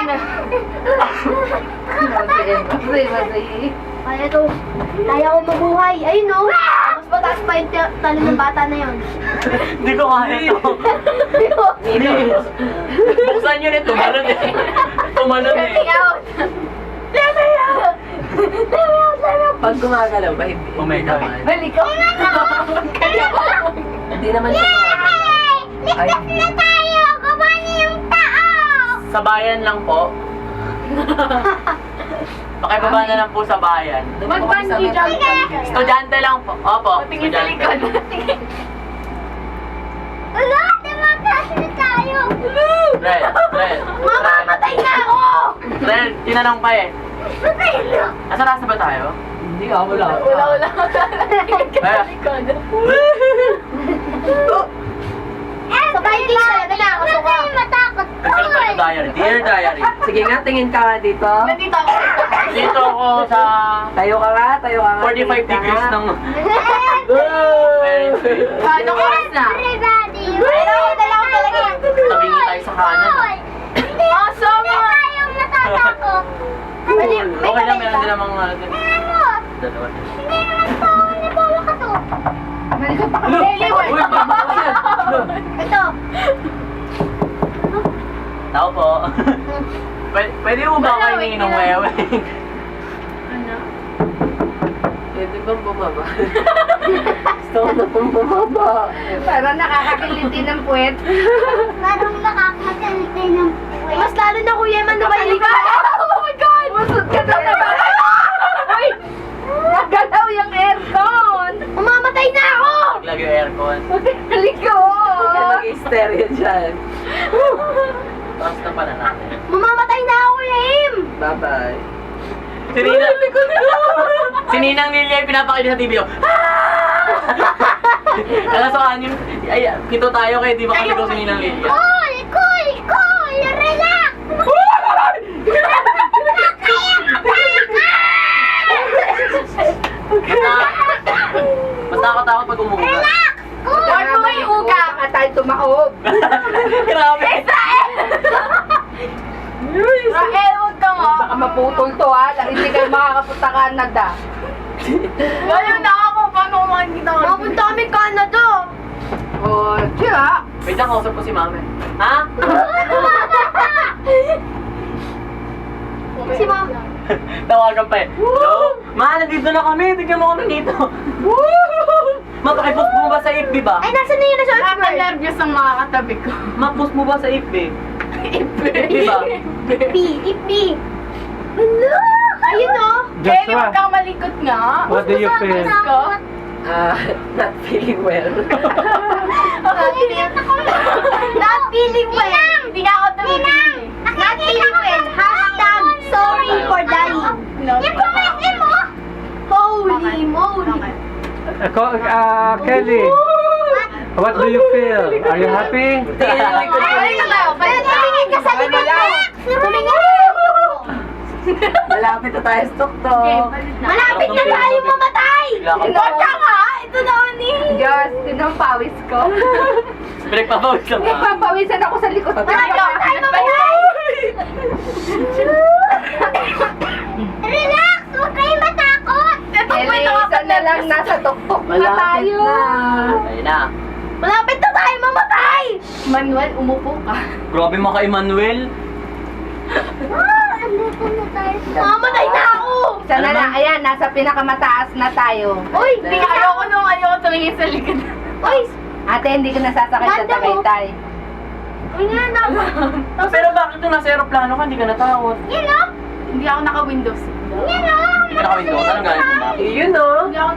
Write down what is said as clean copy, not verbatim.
na. Ay, ito. Kaya ko mabuhay. Ayun, no? Mas mataas pa yung talo ng bata na yun. Hindi ko kaya to. Buksan nyo na, tumalon eh. Tumalon eh. Let me out! Pag gumagalaw ba, hindi? Oh my God. Balik ko. Hindi naman siya gumagalaw. Ay, Na tayo! Kumani yung tao! Sa bayan lang po. Pakibaba na lang po sa bayan. Mag-bungee jump. Estudyante lang po. Opo. Tingin sa likod. Tingin. Wala! Dimataas na tayo! Red, red. Mamamatay na ako! Red, tinanong pa eh. Patay na! Nasa ba tayo? Hindi ah, wala. Wala. Tingin sa likod. Sa Vikings talaga na ako suka. Matakot ko Nagkaroon tayo ng diary. Dear diary. Sige nga, tingin ka nga dito. Nandito ako. Dito ako sa Tayo ka nga, tayo ka nga. 45 degrees ng... Ano oras na? Everybody! Dala ko talaga yan. Tabingi tayo sa kanan. Awesome! Hindi tayo matatakot. Okay lang, meron din namang... Ano? Dalawa. Hindi naman to. Hindi pala ka to. Malikot pa Uy, bago yan. Ito. Tao po. Pwede mo ba kayo ng wewe? Pwede bang bumaba? Gusto ko na pong bumaba. Parang nakakakiliti ng puwet. Parang nakakasalita ng puwet. Mas lalo na Kuya Man na may Oh my God! Masud ka na naman! Uy! Nagalaw yung aircon! Umamatay na ako! Lagi yung aircon. Haliko! Nag-hysteria dyan. Tapos na pala natin. Mamamatay na ako, Kuya Im! Bye-bye. Si Nina... Si Ninang Lilia yung pinapakita sa TV yung... Alam so anim... Ay, kito tayo kayo, di ba kasi si Ninang Lilia? Cool! Cool! Cool! Relax! Mas nakakatakot pag umuuga. Relax! Cool! Huwag mo may uga! Baka tayo tumaob. Grabe! Raquel, huwag ka nga! Baka maputol to ha. Hindi kayo makakapunta Canada. Ngayon na ako! Paano ko makikita ko? Mapunta kami Canada! Oh, tiya! Wait lang, kausap ko si Mami. Ha? Si Mom. Tawagan pa eh. Hello? Ma, nandito na kami. Tignan mo kami dito. Ma, pakipost mo ba sa FB ba? Ay, nasa na yun na short word? Nervyos ang mga katabi ko. Ma, post mo ba sa FB? FB ba? Ipi. Ano? Ayun o. Kelly, huwag kang malikot nga. What do you feel? Not feeling well. Not feeling well. Hindi nga ako tumigil. Not feeling well. Hashtag sorry for dying. Yung kumain mo? Holy moly. Kelly, what do you feel? Are you happy? Tumingin ka sa likod mo. Tumingin ka sa likod mo. Malapit na tayo sa tuktok. Malapit na tayo mamatay. Huwag ka nga. Ito na ni. Diyos, yun ang pawis ko. Pinagpapawis ka ba? Nagpapawisan ako sa likod. Malapit na tayo mamatay. Relax. Huwag kayo matakot. Kelly, isa na lang nasa tuktok na tayo. Ayun na. Malapit na tayo mamatay. Manuel, umupo ka. Grabe mga Emmanuel. Mamatay na ako. Isa na lang, ayan, nasa pinakamataas na tayo. Uy, ayoko tumingin sa likod. Uy, Ate, hindi ko nasasakay sa Ganda mo. Tagaytay. uy nga na. Pero bakit kung nasa aeroplano ka, hindi ka natakot? Yan o. Hindi ako naka-windows. Yan o. Hindi ka naka-windows. Anong galing mo ba? Yun o. Hindi ako